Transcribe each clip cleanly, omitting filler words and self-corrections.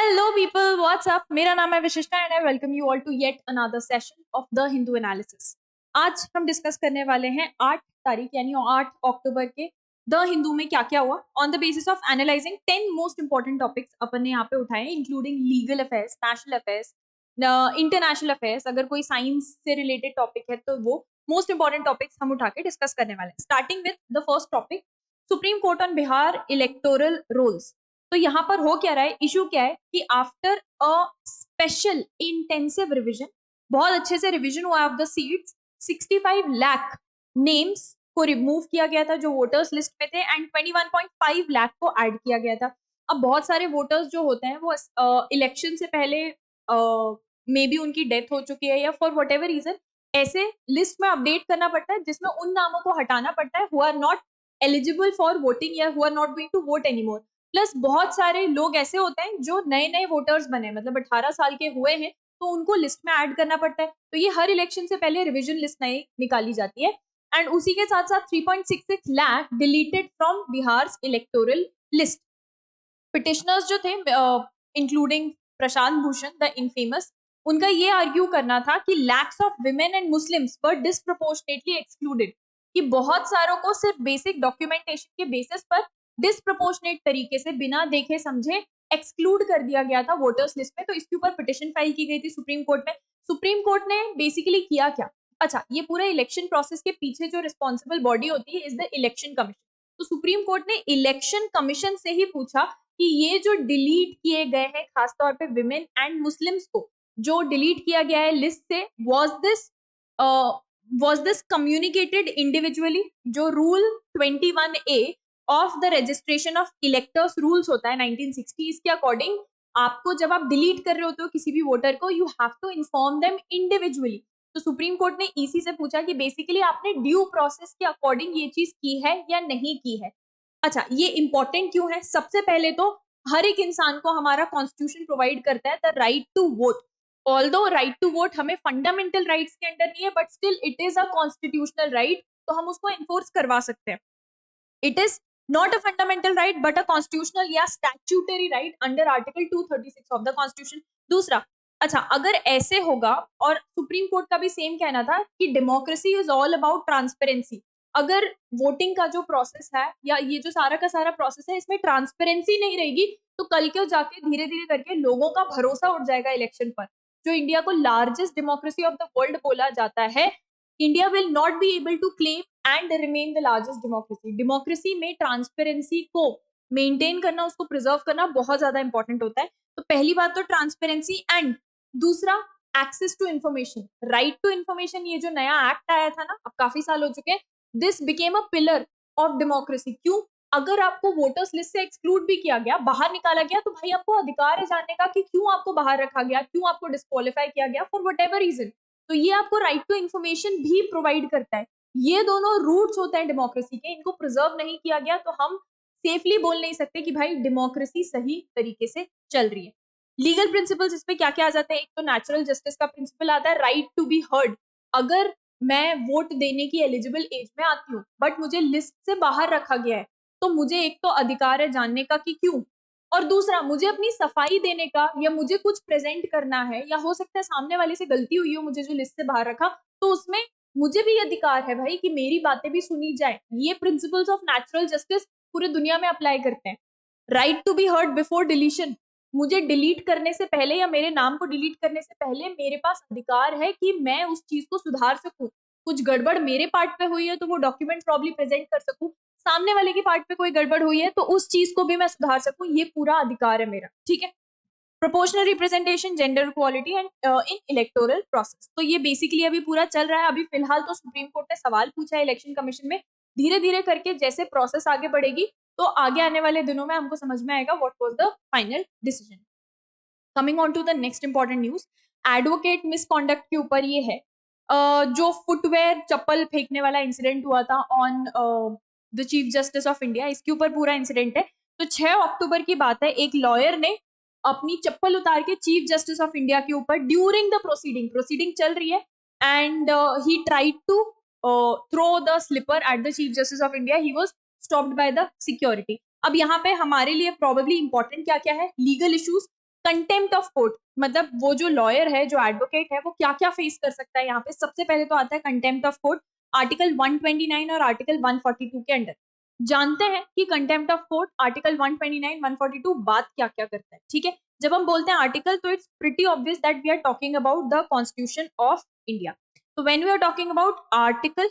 Hello people, what's up. मेरा नाम है Vishishta and I welcome you all to yet another session of the Hindu analysis. आज हम discuss करने वाले हैं 8 तारीख यानी 8 अक्टूबर के द हिंदू में क्या क्या हुआ on the basis of analysing 10 most important topics अपन ने यहाँ पे उठाए, including legal affairs, national affairs, international affairs. अगर कोई साइंस से रिलेटेड टॉपिक है तो वो मोस्ट इंपॉर्टेंट टॉपिक्स हम उठा के डिस्कस करने वाले हैं। Starting with the first topic, supreme court on Bihar electoral rolls. तो यहाँ पर हो क्या रहा है, इशू क्या है कि after a special intensive revision, बहुत अच्छे से रिवीजन हुआ of the seats, 65 lakh names को रिमूव किया गया था जो वोटर्स लिस्ट में थे एंड 21.5 लाख को ऐड किया गया था। अब बहुत सारे वोटर्स जो होते हैं वो इलेक्शन से पहले मे बी उनकी डेथ हो चुकी है या फॉर वट एवर रीजन ऐसे लिस्ट में अपडेट करना पड़ता है जिसमें उन नामों को हटाना पड़ता है who are not eligible for voting या who are not going to vote anymore. Plus बहुत सारे लोग ऐसे होते हैं जो नए नए वोटर्स बने, मतलब 18 साल के हुए हैं, तो उनको लिस्ट में ऐड करना पड़ता है। तो ये हर इलेक्शन से पहले रिवीजन लिस्ट नई निकाली जाती है एंड उसी के साथ साथ 3.66 lakh deleted from Bihar electoral list. Petitioners जो थे including Prashant Bhushan the infamous, उनका ये आर्ग्यू करना था कि lakhs of women and Muslims were disproportionately excluded, कि बहुत सारों को सिर्फ बेसिक डॉक्यूमेंटेशन के बेसिस पर डिस्प्रोपोर्शनेट तरीके से बिना देखे समझे एक्सक्लूड कर दिया गया था वोटर्स लिस्ट में। तो इसके ऊपर पिटिशन फाइल की गई थी सुप्रीम कोर्ट में। सुप्रीम कोर्ट ने बेसिकली किया क्या, अच्छा, ये पूरे इलेक्शन प्रोसेस के पीछे जो रिस्पॉन्सिबल बॉडी होती है इज द इलेक्शन कमीशन। तो सुप्रीम कोर्ट ने इलेक्शन कमीशन से ही पूछा कि ये जो डिलीट किए गए हैं खासतौर पे विमेन एंड मुस्लिम्स को जो डिलीट किया गया है लिस्ट से, वाज दिस कम्युनिकेटेड इंडिविजुअली। जो rule 21A of the registration of electors rules होता है 1960, इसके अकॉर्डिंग आपको जब आप डिलीट कर रहे होते हो किसी भी वोटर को, you have to inform them individually. तो सुप्रीम कोर्ट ने ईसी से पूछा कि बेसिकली आपने ड्यू प्रोसेस के अकॉर्डिंग ये चीज की है या नहीं की है। अच्छा, ये इंपॉर्टेंट क्यों है? सबसे पहले तो हर एक इंसान को हमारा कॉन्स्टिट्यूशन प्रोवाइड करता है the right to vote. Although right to vote हमें फंडामेंटल राइट्स के अंडर नहीं है, but still it is a constitutional right, तो हम उसको एनफोर्स करवा सकते हैं। It is not a fundamental right but a constitutional या statutory right under article 236 of the constitution. दूसरा, अच्छा, अगर ऐसे होगा, और सुप्रीम कोर्ट का भी सेम कहना था कि democracy is all about transparency. अगर वोटिंग का जो प्रोसेस है या ये जो सारा का सारा प्रोसेस है इसमें ट्रांसपेरेंसी नहीं रहेगी तो कल के जाके धीरे धीरे करके लोगों का भरोसा उठ जाएगा इलेक्शन पर। जो इंडिया को largest democracy of the world बोला जाता है, India will not be able to claim and remain the largest democracy. Democracy में ट्रांसपेरेंसी को मेंटेन करना, उसको प्रिजर्व करना बहुत ज्यादा इंपॉर्टेंट होता है। तो पहली बात तो ट्रांसपेरेंसी एंड दूसरा access to information, right to information. ये जो नया एक्ट आया था ना, अब काफी साल हो चुके हैं, this became a pillar of democracy. क्यों? अगर आपको वोटर्स लिस्ट से एक्सक्लूड भी किया गया, बाहर निकाला गया, तो भाई आपको अधिकार है जानने का कि क्यों आपको बाहर रखा गया, क्यों आपको डिस्क्वालीफाई किया गया फॉर वट एवर रीजन। तो ये आपको राइट टू इन्फॉर्मेशन भी प्रोवाइड करता है। ये दोनों रूट्स होते हैं डेमोक्रेसी के, इनको प्रिजर्व नहीं किया गया तो हम सेफली बोल नहीं सकते कि भाई डेमोक्रेसी सही तरीके से चल रही है। लीगल प्रिंसिपल्स इसमें क्या क्या आ जाते हैं? एक तो नेचुरल जस्टिस का प्रिंसिपल आता है, राइट टू बी हर्ड। अगर मैं वोट देने की एलिजिबल एज में आती हूँ बट मुझे लिस्ट से बाहर रखा गया है, तो मुझे एक तो अधिकार है जानने का कि क्यों, और दूसरा मुझे अपनी सफाई देने का, या मुझे कुछ प्रेजेंट करना है, या हो सकता है सामने वाले से गलती हुई हो मुझे जो लिस्ट से बाहर रखा, तो उसमें मुझे भी अधिकार है भाई कि मेरी बातें भी सुनी जाए। ये प्रिंसिपल्स ऑफ नेचुरल जस्टिस पूरे दुनिया में अप्लाई करते हैं। Right to be heard before deletion, मुझे डिलीट करने से पहले या मेरे नाम को डिलीट करने से पहले मेरे पास अधिकार है कि मैं उस चीज को सुधार सकूं। कुछ गड़बड़ मेरे पार्ट पे हुई है तो वो डॉक्यूमेंट प्रॉब्ली प्रेजेंट कर सकूं, सामने वाले की पार्ट पे कोई गड़बड़ हुई है तो उस चीज को भी मैं सुधार सकूं, ये पूरा अधिकार है मेरा। ठीक है। Proportional representation, gender equality and in electoral process, तो ये बेसिकली अभी पूरा चल रहा है। अभी फिलहाल तो सुप्रीम कोर्ट ने सवाल पूछा है इलेक्शन कमीशन में, धीरे धीरे करके जैसे प्रोसेस आगे बढ़ेगी तो आगे आने वाले दिनों में हमको समझ में आएगा what was the final decision. Coming on to the next important news, advocate misconduct के ऊपर ये है। जो फुटवेयर चप्पल फेंकने वाला इंसिडेंट हुआ था on the chief justice of India, इसके ऊपर पूरा इंसिडेंट है। तो 6 अक्टूबर की बात है, एक लॉयर ने अपनी चप्पल उतार के चीफ जस्टिस ऑफ इंडिया के ऊपर ड्यूरिंग द प्रोसीडिंग चल रही है and he tried to throw the slipper at the chief justice of India, he was stopped by the security. अब यहाँ पे हमारे लिए प्रोबेबली इंपॉर्टेंट क्या क्या है, legal issues, contempt of court मतलब वो जो लॉयर है, जो एडवोकेट है, वो क्या क्या फेस कर सकता है यहाँ पे। सबसे पहले तो आता है कंटेम्प्ट ऑफ कोर्ट, आर्टिकल 129 और आर्टिकल 142 के अंडर। जानते हैं कि कंटेम्प्ट ऑफ कोर्ट आर्टिकल 129 142 बात क्या क्या करता है, ठीक है। जब हम बोलते हैं आर्टिकल, तो it's pretty obvious that we are talking about the constitution of India. तो when we are talking about article,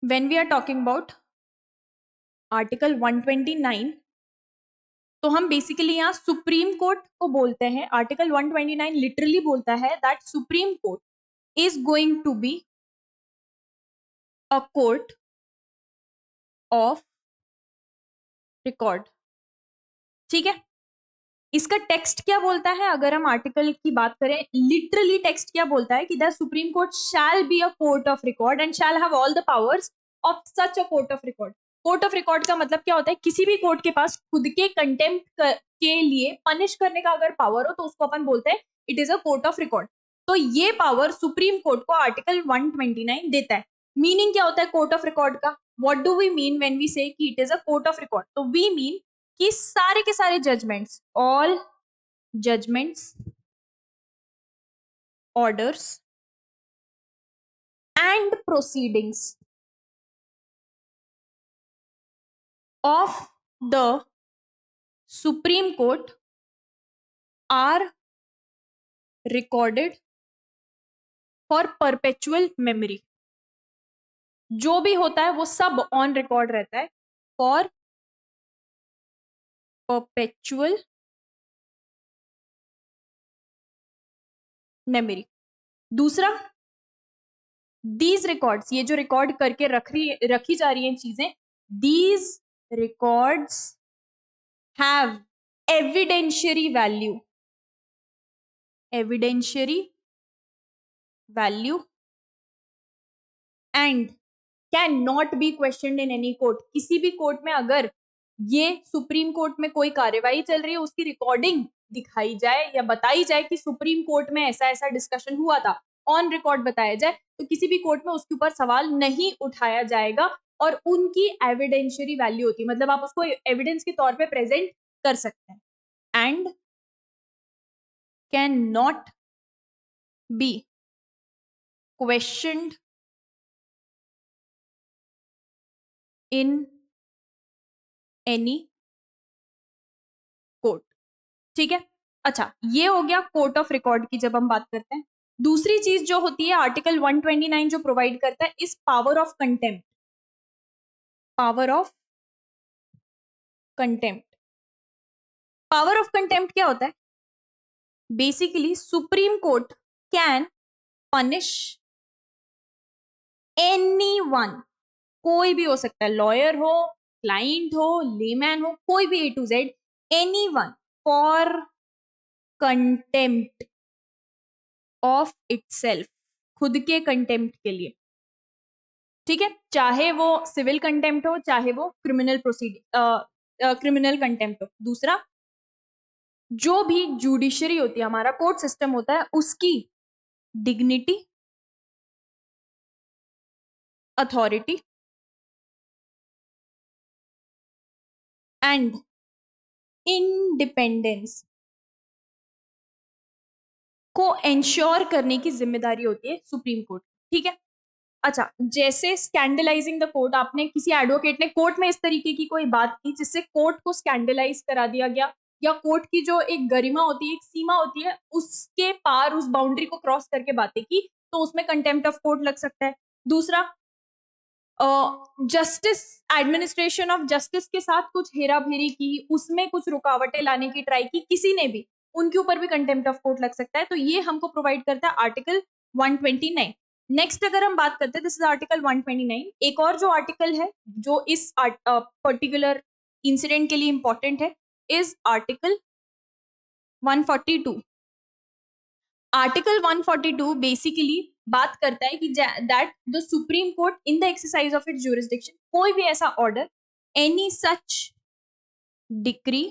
when we are talking about article 129, तो हम बेसिकली यहाँ सुप्रीम कोर्ट को बोलते हैं। आर्टिकल 129 लिटरली बोलता है that supreme court is going to be a court of record, ठीक है। इसका टेक्स्ट क्या बोलता है, अगर हम आर्टिकल की बात करें, लिटरली टेक्स्ट क्या बोलता है कि the supreme court shall be a court of record and shall have all the powers of such a court of record. Court of record का मतलब क्या होता है, किसी भी कोर्ट के पास खुद के कंटेम्प्ट के लिए पनिश करने का अगर पावर हो तो उसको अपन बोलते हैं it is a court of record. तो ये पावर सुप्रीम कोर्ट को आर्टिकल 129 देता है। मीनिंग क्या होता है कोर्ट ऑफ रिकॉर्ड का, what do we mean when we say कि it is a court of record? तो वी मीन कि सारे के सारे judgments, all judgments, orders and proceedings of the Supreme Court are recorded for perpetual memory। जो भी होता है वो सब ऑन रिकॉर्ड रहता है फॉर परपेचुअल मेमोरी। दूसरा, दीज रिकॉर्ड्स, ये जो रिकॉर्ड करके रखी जा रही हैं चीजें, these records have evidentiary value, evidentiary value and can not be question in any court. किसी भी कोर्ट में अगर ये सुप्रीम कोर्ट में कोई कार्यवाही चल रही है, उसकी रिकॉर्डिंग दिखाई जाए या बताई जाए कि सुप्रीम कोर्ट में ऐसा ऐसा डिस्कशन हुआ था, ऑन रिकॉर्ड बताया जाए, तो किसी भी कोर्ट में उसके ऊपर सवाल नहीं उठाया जाएगा और उनकी एविडेंशियरी वैल्यू होती है, मतलब आप उसको एविडेंस के तौर पे प्रेजेंट कर सकते हैं। And can not be questioned in any court, ठीक है। अच्छा, ये हो गया कोर्ट ऑफ रिकॉर्ड की जब हम बात करते हैं। दूसरी चीज जो होती है आर्टिकल 129 जो प्रोवाइड करता है इस power of contempt, power of contempt. Power of contempt क्या होता है, basically supreme court can punish anyone, कोई भी हो सकता है, लॉयर हो, क्लाइंट हो, लेमैन हो, कोई भी A to Z, anyone for contempt of itself, खुद के कंटेम्प्ट के लिए, ठीक है। चाहे वो सिविल कंटेम्प्ट हो, चाहे वो क्रिमिनल क्रिमिनल कंटेम्प्ट हो। दूसरा, जो भी जुडिशरी होती है, हमारा कोर्ट सिस्टम होता है, उसकी डिग्निटी, अथॉरिटी एंड इंडिपेंडेंस को एंश्योर करने की जिम्मेदारी होती है सुप्रीम कोर्ट, ठीक है। अच्छा, जैसे स्कैंडलाइजिंग द कोर्ट, आपने किसी एडवोकेट ने कोर्ट में इस तरीके की कोई बात की जिससे कोर्ट को स्कैंडलाइज करा दिया गया, या कोर्ट की जो एक गरिमा होती है, एक सीमा होती है, उसके पार, उस बाउंड्री को क्रॉस करके बातें की, तो उसमें कंटेम्प्ट ऑफ कोर्ट लग सकता है। दूसरा, जस्टिस, एडमिनिस्ट्रेशन ऑफ जस्टिस के साथ कुछ हेरा फेरी की, उसमें कुछ रुकावटें लाने की ट्राई की किसी ने भी, उनके ऊपर भी कंटेम्प्ट ऑफ कोर्ट लग सकता है। तो ये हमको प्रोवाइड करता है आर्टिकल 129। नेक्स्ट अगर हम बात करते हैं, दिस इज आर्टिकल 129। एक और जो आर्टिकल है जो इस पर्टिकुलर इंसिडेंट के लिए इंपॉर्टेंट है, इज आर्टिकल 142। आर्टिकल 142 बेसिकली बात करता है कि that the supreme court in the exercise of its jurisdiction, कोई भी ऐसा order, any such decree,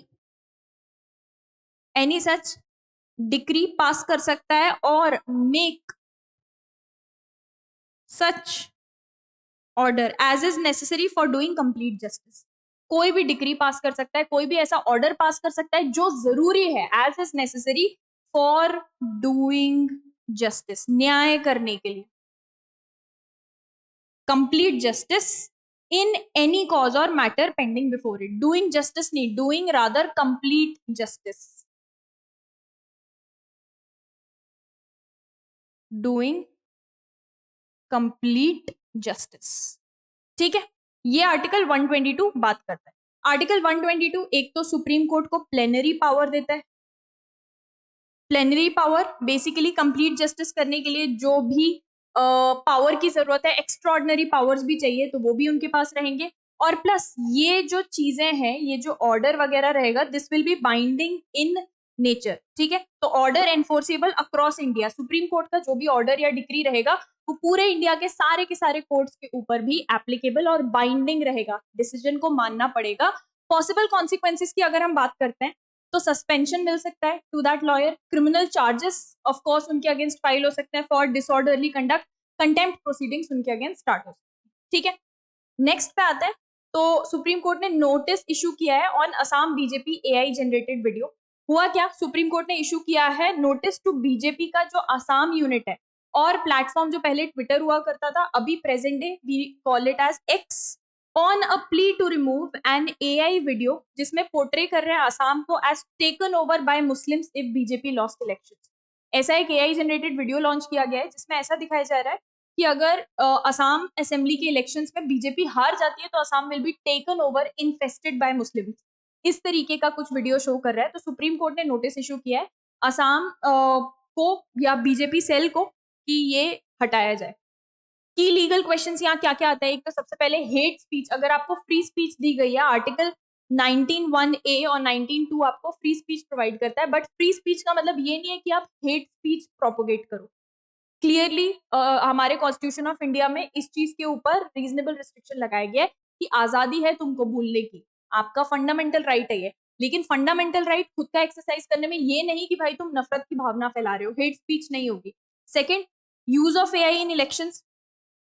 any such decree pass कर सकता है और make such order as is necessary for doing complete justice. कोई भी डिक्री पास कर सकता है, कोई भी ऐसा ऑर्डर पास कर सकता है जो जरूरी है, as is necessary for doing justice, न्याय करने के लिए, complete justice in any cause or matter pending before it. Doing justice नहीं, doing rather complete justice, doing complete justice. ठीक है, ये आर्टिकल 122 बात करता है। आर्टिकल 122 एक तो सुप्रीम कोर्ट को प्लेनरी पावर देता है। Plenary power basically complete justice करने के लिए जो भी पावर की जरूरत है, एक्स्ट्राऑर्डिनरी पावर्स भी चाहिए तो वो भी उनके पास रहेंगे। और प्लस ये जो चीजें हैं, ये जो ऑर्डर वगैरह रहेगा, this will be binding in nature. ठीक है, तो order enforceable across India, supreme court का जो भी ऑर्डर या डिक्री रहेगा वो पूरे इंडिया के सारे कोर्ट्स के ऊपर भी एप्लीकेबल और बाइंडिंग रहेगा, डिसीजन को मानना पड़ेगा। पॉसिबल कॉन्सिक्वेंसेस की अगर हम बात करते हैं तो सस्पेंशन मिल सकता है to that lawyer, criminal charges of course उनके अगेंस्ट फाइल हो सकते हैं for disorderly conduct, contempt proceedings उनके अगेंस्ट स्टार्ट हो सकती है। ठीक है, नेक्स्ट पे आते हैं। तो सुप्रीम कोर्ट ने नोटिस इशू किया है on Assam BJP AI generated video. हुआ क्या, सुप्रीम कोर्ट ने इशू किया है नोटिस टू बीजेपी का जो असम यूनिट है और प्लेटफॉर्म जो पहले ट्विटर हुआ करता था, अभी present day we call it as X, on a plea to remove an AI video जिसमें पोर्ट्रे कर रहे हैं आसाम को as taken over by Muslims if BJP lost elections. ऐसा एक एआई जनरेटेड वीडियो लॉन्च किया गया है जिसमें ऐसा दिखाया जा रहा है कि अगर असम असेंबली के इलेक्शंस में बीजेपी हार जाती है तो Assam will be taken over infested bye Muslims. इस तरीके का कुछ वीडियो शो कर रहा है। तो सुप्रीम कोर्ट ने नोटिस इशू किया है असम को या बीजेपी सेल को कि ये हटाया जाए। की लीगल क्वेश्चंस यहाँ क्या क्या आता है, एक तो सबसे पहले हेट स्पीच, अगर आपको फ्री स्पीच दी गई है, आर्टिकल 19(1)(a) और 19(2) आपको फ्री स्पीच प्रोवाइड करता है, बट फ्री स्पीच का मतलब ये नहीं है कि आप हेट स्पीच प्रोपोगेट करो। क्लियरली हमारे कॉन्स्टिट्यूशन ऑफ इंडिया में इस चीज के ऊपर रीजनेबल रिस्ट्रिक्शन लगाया गया है कि आजादी है तुमको बोलने की, आपका फंडामेंटल राइट है ये, लेकिन फंडामेंटल राइट खुद का एक्सरसाइज करने में ये नहीं कि भाई तुम नफरत की भावना फैला रहे हो, हेट स्पीच नहीं होगी। Second, use of AI in elections,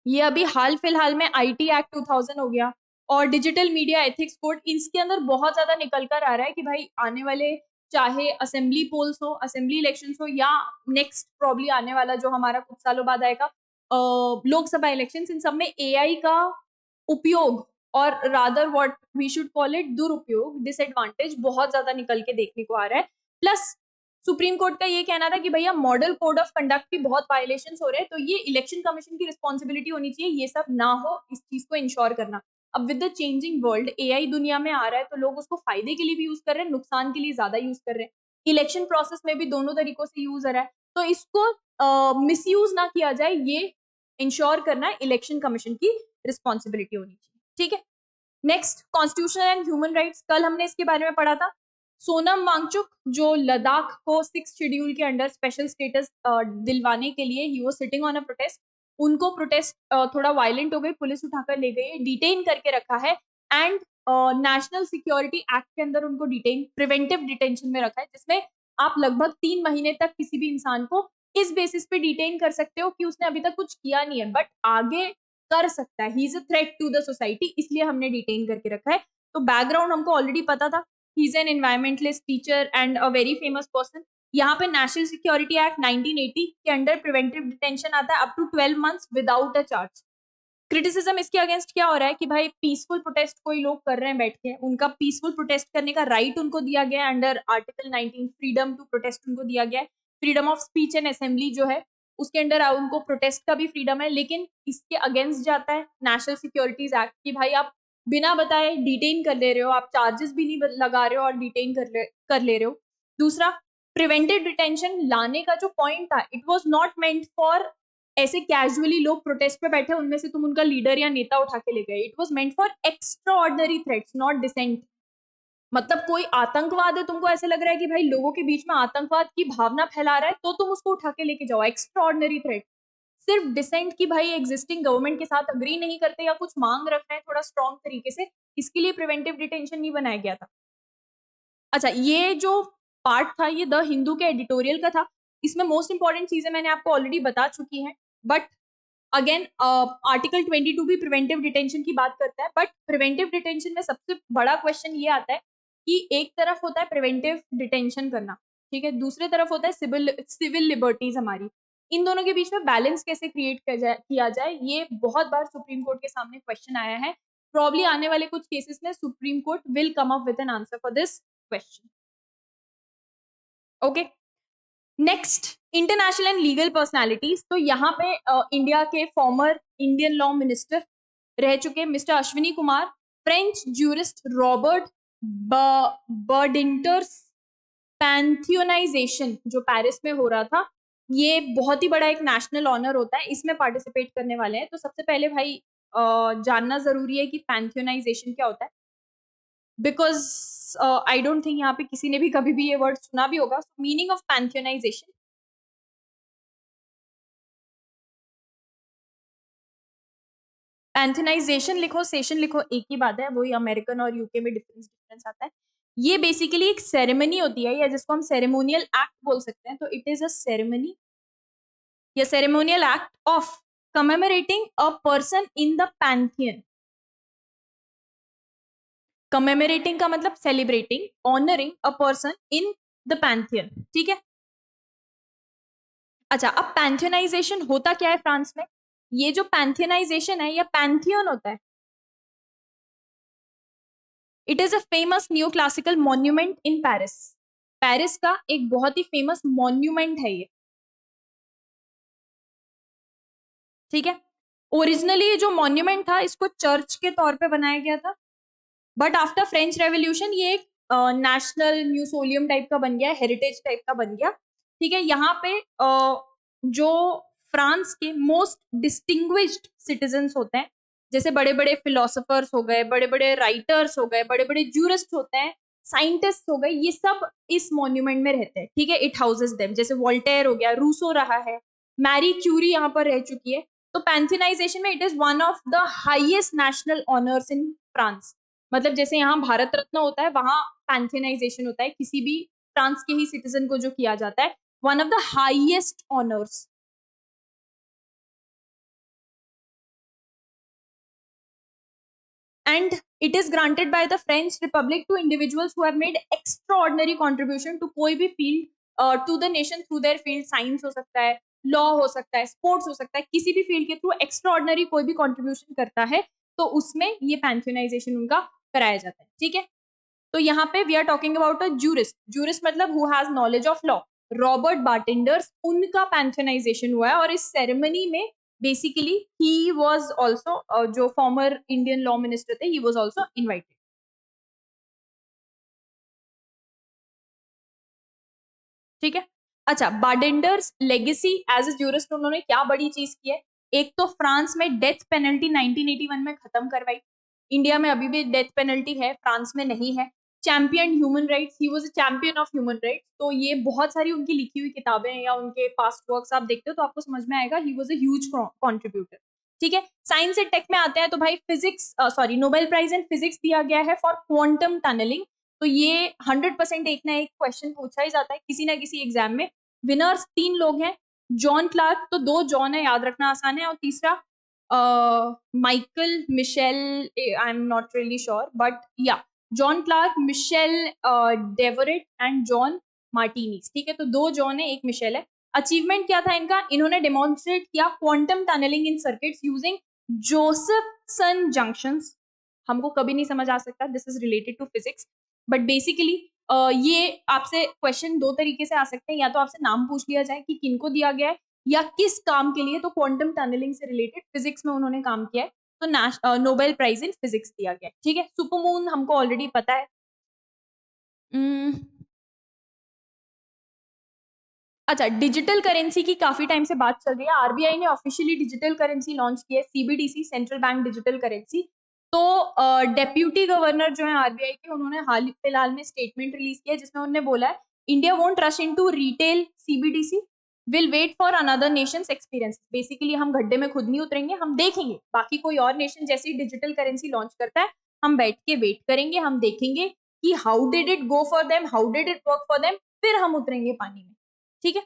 ये अभी हाल फिलहाल में आईटी एक्ट 2000 हो गया और डिजिटल मीडिया एथिक्स कोड, इसके अंदर बहुत ज्यादा निकल कर आ रहा है कि भाई आने वाले चाहे असेंबली पोल्स हो, असेंबली इलेक्शंस हो, या नेक्स्ट प्रॉब्ली आने वाला जो हमारा कुछ सालों बाद आएगा लोकसभा इलेक्शंस, इन सब में एआई का उपयोग और rather what we should call it दुरुपयोग, डिसएडवांटेज बहुत ज्यादा निकल के देखने को आ रहा है। प्लस सुप्रीम कोर्ट का ये कहना था कि भैया मॉडल कोड ऑफ कंडक्ट की बहुत वायलेशंस हो रहे हैं, तो ये इलेक्शन कमीशन की रिस्पॉन्सिबिलिटी होनी चाहिए ये सब ना हो, इस चीज को इंश्योर करना। अब with the changing world AI दुनिया में आ रहा है तो लोग उसको फायदे के लिए भी यूज कर रहे हैं, नुकसान के लिए ज्यादा यूज कर रहे हैं। इलेक्शन प्रोसेस में भी दोनों तरीकों से यूज हो रहा है, तो इसको मिसयूज ना किया जाए, ये इंश्योर करना इलेक्शन कमीशन की रिस्पॉन्सिबिलिटी होनी चाहिए। ठीक है, next, constitution and human rights, कल हमने इसके बारे में पढ़ा था। सोनम वांगचुक जो लद्दाख को 6 शेड्यूल के अंडर स्पेशल स्टेटस दिलवाने के लिए he was sitting on a protest, उनको प्रोटेस्ट थोड़ा वायलेंट हो गई, पुलिस उठाकर ले गई, डिटेन करके रखा है एंड नेशनल सिक्योरिटी एक्ट के अंदर उनको डिटेन, प्रिवेंटिव डिटेंशन में रखा है, जिसमें आप लगभग 3 महीने तक किसी भी इंसान को इस बेसिस पे डिटेन कर सकते हो कि उसने अभी तक कुछ किया नहीं है बट आगे कर सकता है, he is a threat to the society, इसलिए हमने डिटेन करके रखा है। तो बैकग्राउंड हमको ऑलरेडी पता था, he is an environmentalist, teacher and a very famous person. यहाँ पे नेशनल सिक्योरिटी एक्ट 1980 के अंडर प्रिवेंटिव डिटेंशन आता है up to 12 months without a charge. Criticism इसके अगेंस्ट क्या हो रहा है कि भाई पीसफुल प्रोटेस्ट कोई लोग कर रहे हैं बैठ के, उनका पीसफुल प्रोटेस्ट करने का राइट उनको दिया गया है under article 19, freedom to protest उनको दिया गया है, freedom of speech and assembly जो है उसके अंडर उनको प्रोटेस्ट का भी फ्रीडम है, लेकिन इसके अगेंस्ट जाता है नेशनल सिक्योरिटीज एक्ट कि भाई आप बिना बताए डिटेन कर ले रहे हो, आप चार्जेस भी नहीं लगा रहे हो और डिटेन कर ले रहे हो। दूसरा, प्रिवेंटिव डिटेंशन लाने का जो पॉइंट था, it was not meant for ऐसे कैजुअली लोग प्रोटेस्ट पे बैठे उनमें से तुम उनका लीडर या नेता उठा के ले गए, it was meant for extraordinary threats not dissent. मतलब कोई आतंकवाद है, तुमको ऐसे लग रहा है कि भाई लोगों के बीच में आतंकवाद की भावना फैला रहा है तो तुम उसको उठा के लेके जाओ, एक्स्ट्रा ऑर्डनरी थ्रेट। सिर्फ डिसेंट की भाई एग्जिस्टिंग गवर्नमेंट के साथ अग्री नहीं करते या कुछ मांग रख रहे हैं थोड़ा स्ट्रॉन्ग तरीके से, इसके लिए प्रिवेंटिव डिटेंशन नहीं बनाया गया था। अच्छा, ये जो पार्ट था ये द हिंदू के एडिटोरियल का था, इसमें मोस्ट इंपॉर्टेंट चीजें मैंने आपको ऑलरेडी बता चुकी हैं, बट अगेन आर्टिकल 22 भी प्रिवेंटिव डिटेंशन की बात करता है, बट प्रिवेंटिव डिटेंशन में सबसे बड़ा क्वेश्चन ये आता है कि एक तरफ होता है प्रिवेंटिव डिटेंशन करना, ठीक है, दूसरी तरफ होता है सिविल लिबर्टीज हमारी, इन दोनों के बीच में बैलेंस कैसे क्रिएट किया जाए, ये बहुत बार सुप्रीम कोर्ट के सामने क्वेश्चन आया है। प्रॉब्ली आने वाले कुछ केसेस में supreme court will come up with an answer for this question. Okay, next international and legal personalities. तो यहाँ पे इंडिया के फॉर्मर इंडियन लॉ मिनिस्टर रह चुके mister Ashwani Kumar, French jurist Robert Badinter's pantheonisation जो पेरिस में हो रहा था, ये बहुत ही बड़ा एक नेशनल ऑनर होता है, इसमें पार्टिसिपेट करने वाले हैं। तो सबसे पहले भाई जानना जरूरी है कि पैंथियोनाइजेशन क्या होता है, बिकॉज आई डोंट थिंक यहाँ पे किसी ने भी कभी भी ये वर्ड सुना भी होगा। मीनिंग ऑफ पैंथियोनाइजेशन, पैंथेनाइजेशन लिखो सेशन लिखो एक ही बात है, वही अमेरिकन और यूके में डिफरेंस आता है। ये बेसिकली एक सेरेमनी होती है या जिसको हम सेरेमोनियल एक्ट बोल सकते हैं। तो इट इज अ सेरेमनी या ceremonial act of commemorating a person in the pantheon. Commemorating का मतलब celebrating, honouring a person in the pantheon, ठीक है। अच्छा, अब पैंथियनाइजेशन होता क्या है फ्रांस में? ये जो पैंथियनाइजेशन है या पैंथियन होता है, it is a famous new classical monument in Paris. Paris का एक बहुत ही फेमस मॉन्यूमेंट है ये, ठीक है। ओरिजिनली जो मॉन्यूमेंट था इसको चर्च के तौर पे बनाया गया था, बट आफ्टर फ्रेंच रेवोल्यूशन ये एक नेशनल म्यूसोलियम टाइप का बन गया, हेरिटेज टाइप का बन गया, ठीक है। यहाँ पे जो फ्रांस के मोस्ट डिस्टिंग्विश्ड सिटीजन्स होते हैं, जैसे बड़े बड़े फिलोसोफर्स हो गए, बड़े बड़े राइटर्स हो गए, बड़े बड़े जूरिस्ट होते हैं, साइंटिस्ट हो गए, ये सब इस मॉन्यूमेंट में रहते हैं, ठीक है। इट हाउसेस देम, जैसे वोल्टेयर हो गया, रूसो रहा है, मैरी क्यूरी यहाँ पर रह चुकी है। तो पैंथिनाइजेशन में it is one of the highest national honours in France. मतलब जैसे यहाँ भारत रत्न होता है, वहां पैंथिनाइजेशन होता है किसी भी फ्रांस के ही सिटीजन को जो किया जाता है, one of the highest honours. and it is granted by the French Republic to individuals who have made extraordinary contribution to कोई भी field to the nation through their field, science हो सकता है, लॉ हो सकता है, स्पोर्ट्स हो सकता है, किसी भी फील्ड के थ्रू एक्स्ट्राऑर्डिनरी कोई भी कंट्रीब्यूशन करता है तो उसमें ये पैंथियोनाइजेशन उनका कराया जाता है, ठीक है। तो यहाँ पे we are talking about a jurist, jurist मतलब who has knowledge of law. Robert Badinter's, उनका पैंथियोनाइजेशन हुआ है और इस सेरेमनी में बेसिकली ही वाज आल्सो, जो फॉर्मर इंडियन लॉ मिनिस्टर थे, ही वाज आल्सो इनवाइटेड, ठीक है। अच्छा, Badinter's legacy as a jurist उन्होंने क्या बड़ी चीज की है? एक तो फ्रांस में डेथ पेनल्टी 1981 में खत्म करवाई। इंडिया में अभी भी डेथ पेनल्टी है, फ्रांस में नहीं है। Champion human rights, he was a champion of human rights. तो ये बहुत सारी उनकी लिखी हुई किताबें या उनके पास्ट वर्क्स आप देखते हो तो आपको समझ में आएगा, he was a huge contributor, ठीक है। साइंस एंड टेक में आते हैं तो भाई physics, sorry, Nobel prize in physics दिया गया है फॉर क्वांटम टनलिंग। तो ये 100% एक ना एक क्वेश्चन पूछा ही जाता है किसी ना किसी एग्जाम में। विनर्स 3 लोग हैं, जॉन क्लार्क, तो 2 जॉन है, याद रखना आसान है, और तीसरा Michael Mitchell, I am not really sure, but या John Clark, Mitchell Devret and John Martinez, ठीक है। तो 2 जॉन है, एक मिशेल है। अचीवमेंट क्या था इनका? इन्होंने डेमोन्स्ट्रेट किया quantum tunneling in circuits using Josephson junctions. हमको कभी नहीं समझ आ सकता, this is related to physics, but basically ये आपसे क्वेश्चन 2 तरीके से आ सकते हैं, या तो आपसे नाम पूछ लिया जाए कि किनको दिया गया है या किस काम के लिए। तो क्वांटम टनलिंग से रिलेटेड फिजिक्स में उन्होंने काम किया है, तो नोबेल प्राइज इन फिजिक्स दिया गया है, ठीक है। सुपरमून हमको ऑलरेडी पता है। अच्छा, डिजिटल करेंसी की काफी टाइम से बात चल रही है, आरबीआई ने ऑफिशियली डिजिटल करेंसी लॉन्च की है, CBDC, central bank digital currency. तो डेप्यूटी गवर्नर जो है आरबीआई के, उन्होंने हाल फिलहाल में स्टेटमेंट रिलीज किया जिसमें उन्होंने बोला है, India won't rush into retail CBDC, will wait for another nations experience. Basically हम गड्ढे में खुद नहीं उतरेंगे, हम देखेंगे बाकी कोई और नेशन जैसी डिजिटल करेंसी लॉन्च करता है, हम बैठ के वेट करेंगे, हम देखेंगे कि how did it go for them, how did it work for them, फिर हम उतरेंगे पानी में, ठीक है।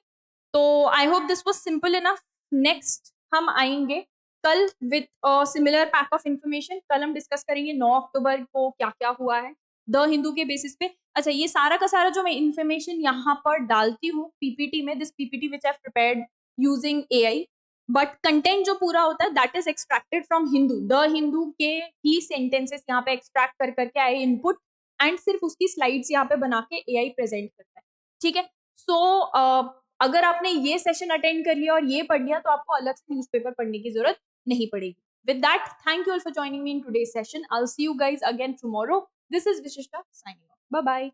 तो I hope this was simple enough. Next हम आएंगे कल with similar pack of information. कल हम डिस्कस करेंगे 9 अक्टूबर को क्या क्या हुआ है द हिंदू के बेसिस पे। अच्छा, ये सारा का सारा जो मैं इंफॉर्मेशन यहाँ पर डालती हूँ पीपीटी में, this PPT which I prepared using AI, but content जो पूरा होता है that is extracted from Hindu. The Hindu के ही सेंटेंसेस यहाँ पे एक्सट्रैक्ट कर करके आई इनपुट, एंड सिर्फ उसकी स्लाइड्स यहाँ पे बना के एआई प्रेजेंट करता है। ठीक है, सो अगर आपने ये सेशन अटेंड कर लिया और ये पढ़ लिया तो आपको अलग से न्यूज़पेपर पढ़ने की जरूरत नहीं पड़ेगी। With that, thank you all for joining me in today's session. I'll see you guys again tomorrow. This is Vishishta signing off. Bye bye.